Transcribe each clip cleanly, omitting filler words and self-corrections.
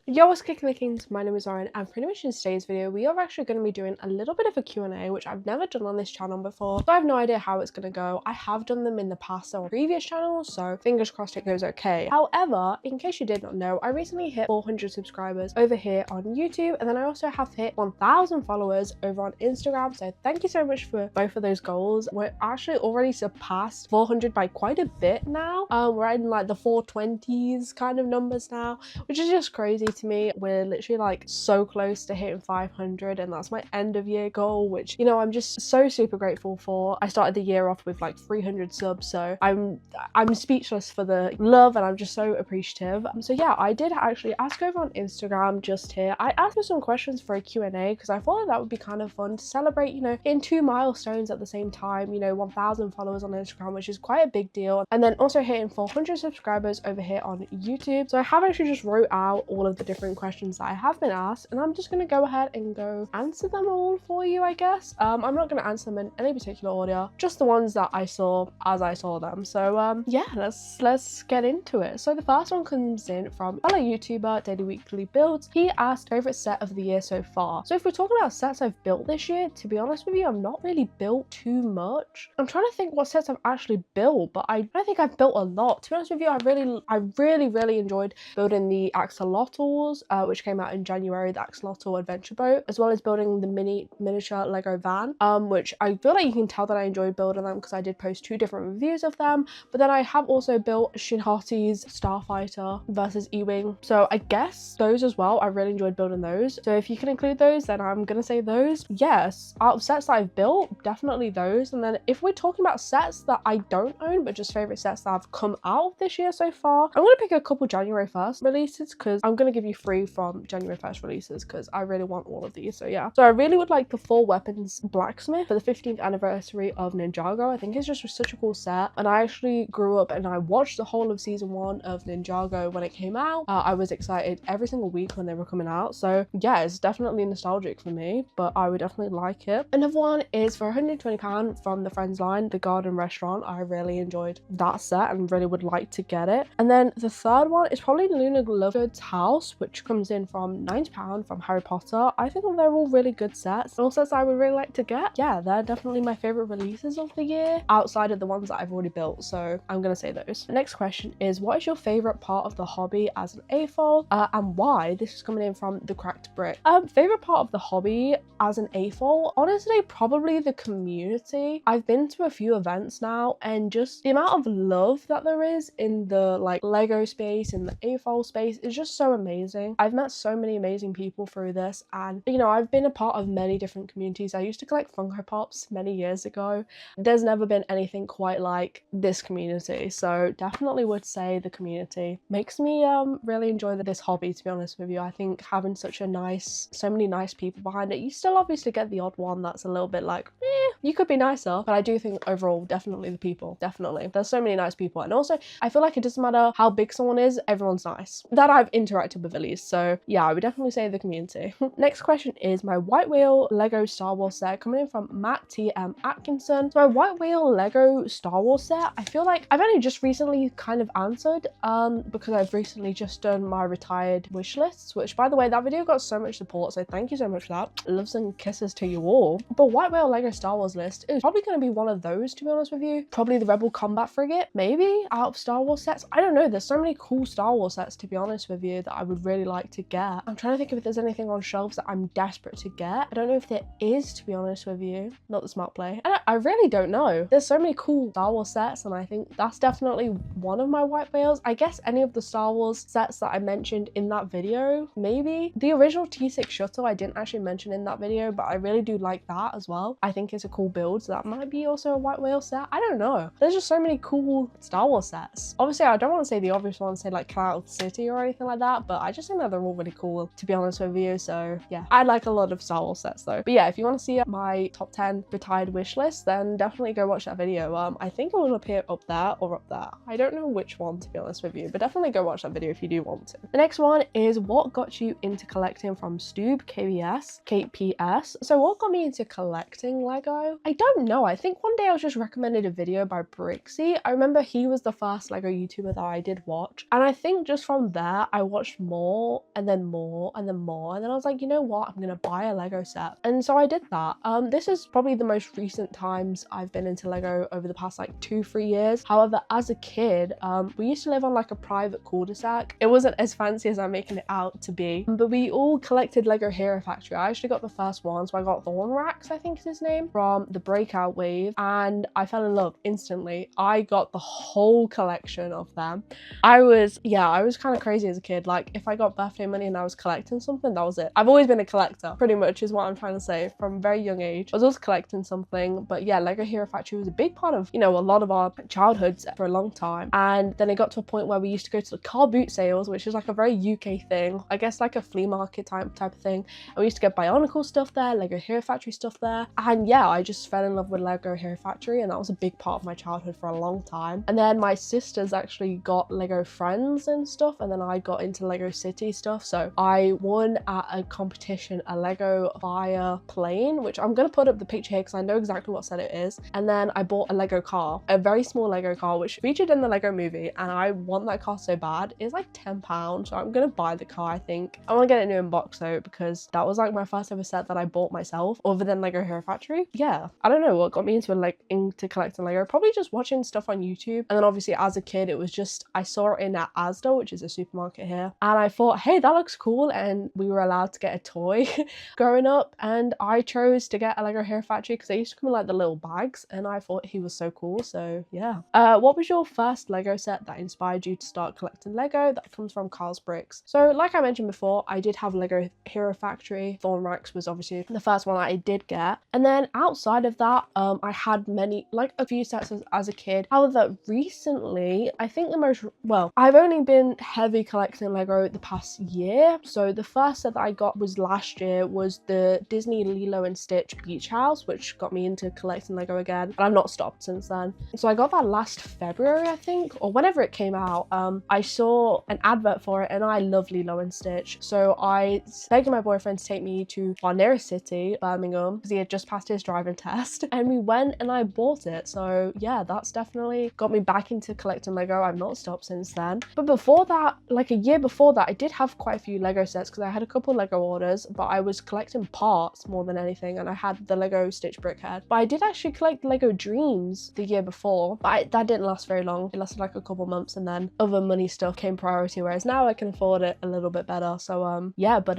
Yo, what's kicking the kings? My name is Lauren, and pretty much in today's video we are actually going to be doing a little bit of a Q&A, which I've never done on this channel before, so I have no idea how it's going to go. I have done them in the past on previous channels, so fingers crossed it goes okay. However, in case you did not know, I recently hit 400 subscribers over here on YouTube, and then I also have hit 1,000 followers over on Instagram, so thank you so much for both of those goals. We're actually already surpassed 400 by quite a bit now. We're in like the 420s kind of numbers now, which is just crazy to me. We're literally like so close to hitting 500, and that's my end of year goal, which, you know, I'm just so super grateful for. I started the year off with like 300 subs, so I'm speechless for the love, and I'm just so appreciative. So yeah, I did actually ask over on Instagram just here. I asked for some questions for a Q&A because I thought that would be kind of fun to celebrate, you know, in 2 milestones at the same time. You know, 1,000 followers on Instagram, which is quite a big deal, and then also hitting 400 subscribers over here on YouTube. So I have actually just wrote out all of the different questions that I have been asked, and I'm just going to go ahead and go answer them all for you, I guess. I'm not going to answer them in any particular order, just the ones that I saw as I saw them. So yeah, let's get into it. So the first one comes in from fellow YouTuber Daily Weekly Builds. He asked favorite set of the year so far. So if we're talking about sets I've built this year, to be honest with you, I've not really built too much. I'm trying to think what sets I've actually built, but I don't think I've built a lot. To be honest with you, I really enjoyed building the axolotls, which came out in January, the axolotl adventure boat, as well as building the miniature Lego van, which I feel like you can tell that I enjoyed building them because I did post 2 different reviews of them. But then I have also built Shinhati's Starfighter versus E-Wing, so I guess those as well. I really enjoyed building those, so if you can include those, then I'm gonna say those. Yes, out of sets that I've built, definitely those. And then if we're talking about sets that I don't own but just favorite sets that have come out this year so far, I'm gonna pick a couple January 1st releases because I'm gonna give you 3 from January 1st releases because I really want all of these. So yeah, so I really would like the Full Weapons Blacksmith for the 15th anniversary of Ninjago. I think it's just such a cool set, and I actually grew up and I watched the whole of season 1 of Ninjago when it came out. I was excited every single week when they were coming out, so yeah, it's definitely nostalgic for me, but I would definitely like it. Another one is for £120 from the Friends line, the Garden Restaurant. I really enjoyed that set and really would like to get it. And then the third one is probably Luna Lovegood's house, which comes in from £90 from Harry Potter. I think they're all really good sets, and all sets I would really like to get. Yeah, they're definitely my favorite releases of the year outside of the ones that I've already built, so I'm gonna say those. The next question is, what is your favorite part of the hobby as an AFOL, and why? This is coming in from the Cracked Brick. Favorite part of the hobby as an AFOL, honestly, probably the community. I've been to a few events now, and just the amount of love that there is in the like Lego space, in the AFOL space, is just so amazing. I've met so many amazing people through this, and you know, I've been a part of many different communities. I used to collect Funko Pops many years ago. There's never been anything quite like this community, so definitely would say the community makes me really enjoy this hobby, to be honest with you. I think having so many nice people behind it, you still obviously get the odd one that's a little bit like, you could be nicer, but I do think overall definitely the people. Definitely, there's so many nice people, and also I feel like it doesn't matter how big someone is, everyone's nice that I've interacted with at least. So yeah, I would definitely say the community. Next question is my White Whale Lego Star Wars set, coming in from Matt T.M. Atkinson. So my White Whale Lego Star Wars set, I feel like I've only just recently kind of answered because I've recently just done my retired wish lists, which by the way, that video got so much support, so thank you so much for that. Loves and kisses to you all. But White Whale Lego Star Wars list is probably going to be one of those, to be honest with you. Probably the Rebel Combat Frigate, maybe, out of Star Wars sets. I don't know, there's so many cool Star Wars sets, to be honest with you, that I would really like to get. I'm trying to think if there's anything on shelves that I'm desperate to get. I don't know if there is, to be honest with you. Not the smart play. I really don't know. There's so many cool Star Wars sets, and I think that's definitely one of my White Whales. I guess any of the Star Wars sets that I mentioned in that video, maybe. The original T6 shuttle I didn't actually mention in that video, but I really do like that as well. I think it's a cool build, so that might be also a White Whale set. I don't know. There's just so many cool Star Wars sets. Obviously, I don't want to say the obvious ones, say like Cloud City or anything like that, but I just think that they're all really cool, to be honest with you. So yeah, I like a lot of Star Wars sets though. But yeah, if you want to see my top 10 retired wish list, then definitely go watch that video. I think it will appear up there or up there. I don't know which one, to be honest with you, but definitely go watch that video if you do want to. The next one is what got you into collecting, from Stoob KPS. So what got me into collecting Lego? I don't know. I think one day I was just recommended a video by Brixie. I remember he was the first Lego YouTuber that I did watch, and I think just from there I watched more more and then more and then more. And then I was like, you know what? I'm going to buy a Lego set. And so I did that. This is probably the most recent times I've been into Lego over the past like 2-3 years. However, as a kid, we used to live on like a private cul-de-sac. It wasn't as fancy as I'm making it out to be, but we all collected Lego Hero Factory. I actually got the first one, so I got Thornrax, I think is his name, from the Breakout wave, and I fell in love instantly. I got the whole collection of them. I was kind of crazy as a kid. Like, if I got birthday money and I was collecting something, that was it. I've always been a collector, pretty much is what I'm trying to say. From a very young age, I was always collecting something. But yeah, Lego Hero Factory was a big part of, you know, a lot of our childhoods for a long time. And then it got to a point where we used to go to the car boot sales, which is like a very UK thing, I guess, like a flea market type of thing. And we used to get Bionicle stuff there, Lego Hero Factory stuff there. And yeah, I just fell in love with Lego Hero Factory, and that was a big part of my childhood for a long time. And then my sisters actually got Lego Friends and stuff, and then I got into Lego City stuff. So I won at a competition a Lego Fire plane, which I'm gonna put up the picture here because I know exactly what set it is. And then I bought a Lego car, a very small Lego car, which featured in the Lego movie, and I want that car so bad. It's like £10, so I'm gonna buy the car. I think I want to get it new in box though, because that was like my first ever set that I bought myself, other than Lego Hero Factory. Yeah, I don't know what got me into collecting Lego. Probably just watching stuff on YouTube, and then obviously as a kid it was just, I saw it in at Asda, which is a supermarket here, and I thought, hey, that looks cool, and we were allowed to get a toy growing up, and I chose to get a Lego Hero Factory because they used to come in like the little bags, and I thought he was so cool. So yeah. What was your first Lego set that inspired you to start collecting Lego? That comes from Carl's Bricks. So like I mentioned before, I did have Lego Hero Factory. Thornrax was obviously the first one that I did get, and then outside of that, I had a few sets as a kid. However, recently, I think I've only been heavy collecting Lego the past year. So the first set that I got was last year, was the Disney Lilo and Stitch Beach House, which got me into collecting Lego again, and I've not stopped since then. So I got that last February, I think, or whenever it came out. I saw an advert for it, and I love Lilo and Stitch, so I begged my boyfriend to take me to our nearest city, Birmingham, because he had just passed his driving test, and we went and I bought it. So yeah, that's definitely got me back into collecting Lego. I've not stopped since then. But before that, like a year before that, I did have quite a few Lego sets because I had a couple Lego orders, but I was collecting parts more than anything, and I had the Lego Stitch Brickhead. But I did actually collect Lego Dreams the year before, but that didn't last very long. It lasted like a couple months, and then other money stuff came priority, whereas now I can afford it a little bit better. So yeah, but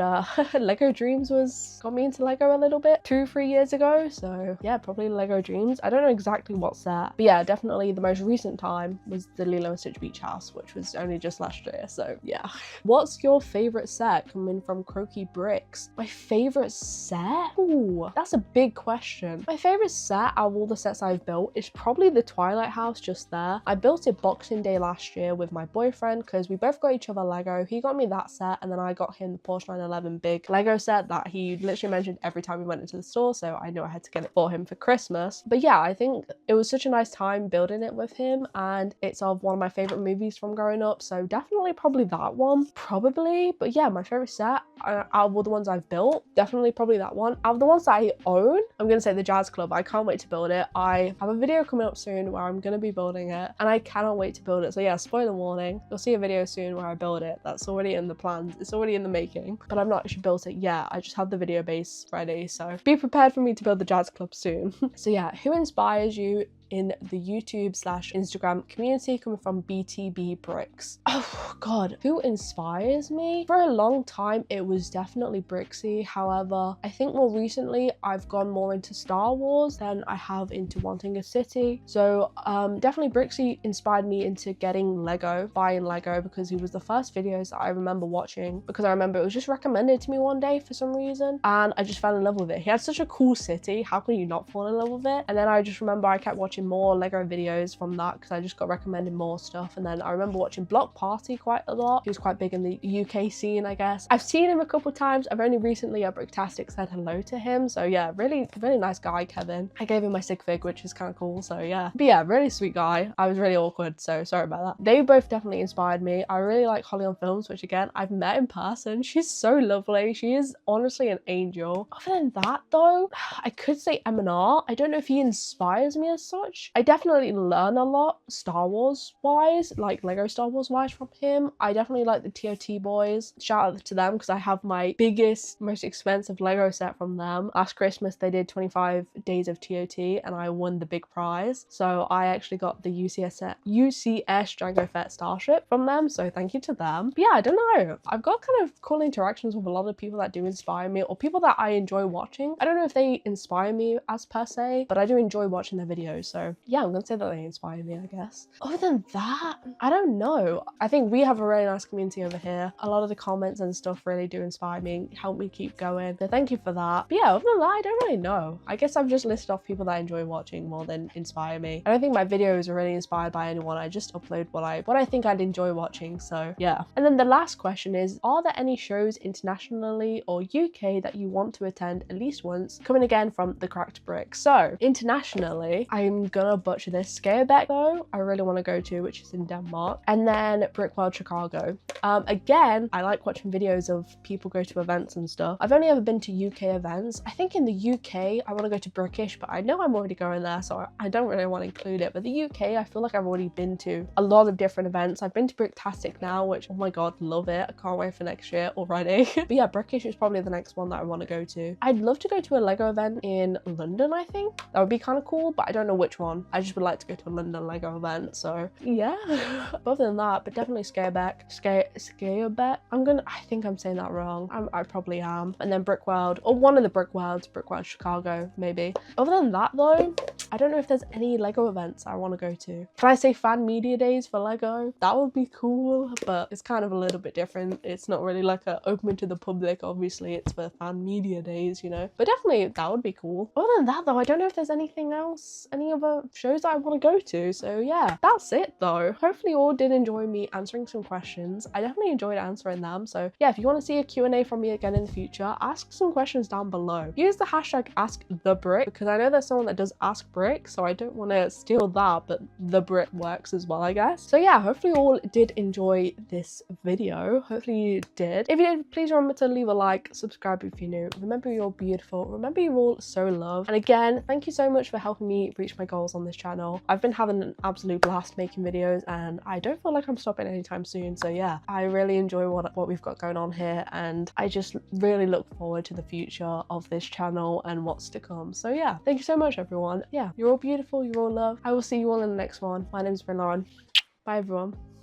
Lego Dreams got me into Lego a little bit 2-3 years ago. So yeah, probably Lego Dreams. I don't know exactly what set, but yeah, definitely the most recent time was the Lilo and Stitch Beach House, which was only just last year. So yeah. What's your favorite set? Coming from Croaky Bricks. My favorite set? Ooh, that's a big question. My favorite set out of all the sets I've built is probably the Twilight House just there. I built it Boxing Day last year with my boyfriend because we both got each other Lego. He got me that set, and then I got him the Porsche 911 big Lego set that he literally mentioned every time we went into the store, so I knew I had to get it for him for Christmas. But yeah, I think it was such a nice time building it with him, and it's of one of my favorite movies from growing up, so definitely probably that one. Probably. But yeah, my favorite set out of all the ones I've built, definitely probably that one. Out of the ones that I own, I'm gonna say the Jazz Club. I can't wait to build it. I have a video coming up soon where I'm gonna be building it, and I cannot wait to build it. So yeah, spoiler warning, you'll see a video soon where I build it. That's already in the plans. It's already in the making, but I've not actually built it yet. I just have the video base ready, so be prepared for me to build the Jazz Club soon. So yeah, who inspires you in the YouTube/Instagram community? Coming from BTB Bricks. Oh god, who inspires me? For a long time it was definitely Brixie. However, I think more recently I've gone more into Star Wars than I have into wanting a city. So definitely Brixie inspired me into getting Lego, buying Lego, because he was the first videos that I remember watching, because I remember it was just recommended to me one day for some reason, and I just fell in love with it. He had such a cool city, how can you not fall in love with it? And then I just remember I kept watching more Lego videos from that because I just got recommended more stuff. And then I remember watching Block Party quite a lot. He was quite big in the UK scene, I guess. I've seen him a couple times. I've only recently at Bricktastic said hello to him, so yeah, really nice guy, Kevin. I gave him my sig fig, which is kind of cool, so yeah. But yeah, really sweet guy. I was really awkward, so sorry about that. They both definitely inspired me. I really like Holly on Films, which again, I've met in person. She's so lovely. She is honestly an angel. Other than that though, I could say M&R. I don't know if he inspires me as such, much. I definitely learn a lot Star Wars wise, like Lego Star Wars wise from him. I definitely like the TOT boys. Shout out to them because I have my biggest, most expensive Lego set from them. Last Christmas they did 25 days of TOT and I won the big prize. So I actually got the UCS Jango Fett Starship from them. So thank you to them. But yeah, I don't know. I've got kind of cool interactions with a lot of people that do inspire me, or people that I enjoy watching. I don't know if they inspire me as per se, but I do enjoy watching their videos. So yeah, I'm gonna say that they inspire me, I guess. Other than that, I don't know. I think we have a really nice community over here. A lot of the comments and stuff really do inspire me, help me keep going. So thank you for that. But yeah, other than that, I don't really know. I guess I've just listed off people that I enjoy watching more than inspire me. I don't think my videos are really inspired by anyone. I just upload what I think I'd enjoy watching. So yeah. And then the last question is, are there any shows internationally or UK that you want to attend at least once? Coming again from the Cracked Brick. So internationally, I'm gonna butcher this. Scareback though, I really want to go to, which is in Denmark. And then Brickworld Chicago. Again, I like watching videos of people go to events and stuff. I've only ever been to UK events. I think in the UK, I want to go to Brickish, but I know I'm already going there, so I don't really want to include it. But the UK, I feel like I've already been to a lot of different events. I've been to Bricktastic now, which, oh my god, love it. I can't wait for next year already. But yeah, Brickish is probably the next one that I want to go to. I'd love to go to a Lego event in London, I think. That would be kind of cool, but I don't know which one. I just would like to go to a London Lego event, so yeah. Other than that, but definitely Scareback. I think I'm saying that wrong. I probably am. And then Brickworld, or one of the Brickworlds, Brickworld Chicago, maybe. Other than that though, I don't know if there's any Lego events I want to go to. Can I say fan media days for Lego? That would be cool, but it's kind of a little bit different. It's not really like a open to the public, obviously it's for fan media days, you know, but definitely that would be cool. Other than that though, I don't know if there's anything else, any other shows that I want to go to. So yeah, that's it though. Hopefully you all did enjoy me answering some questions. I definitely enjoyed answering them. So yeah, if you want to see a Q&A from me again in the future, ask some questions down below. Use the hashtag AskTheBrick because I know there's someone that does AskBrick, so I don't want to steal that, but the Brick works as well, I guess. So yeah, hopefully you all did enjoy this video. Hopefully you did. If you did, please remember to leave a like, subscribe if you're new. Remember you're beautiful. Remember you're all so loved. And again, thank you so much for helping me reach my goals on this channel. I've been having an absolute blast making videos and I don't feel like I'm stopping anytime soon. So yeah, I really enjoy what we've got going on here and I just really look forward to the future of this channel and what's to come. So yeah, thank you so much everyone. Yeah, you're all beautiful, you're all loved. I will see you all in the next one. My name is Lauren. Bye everyone.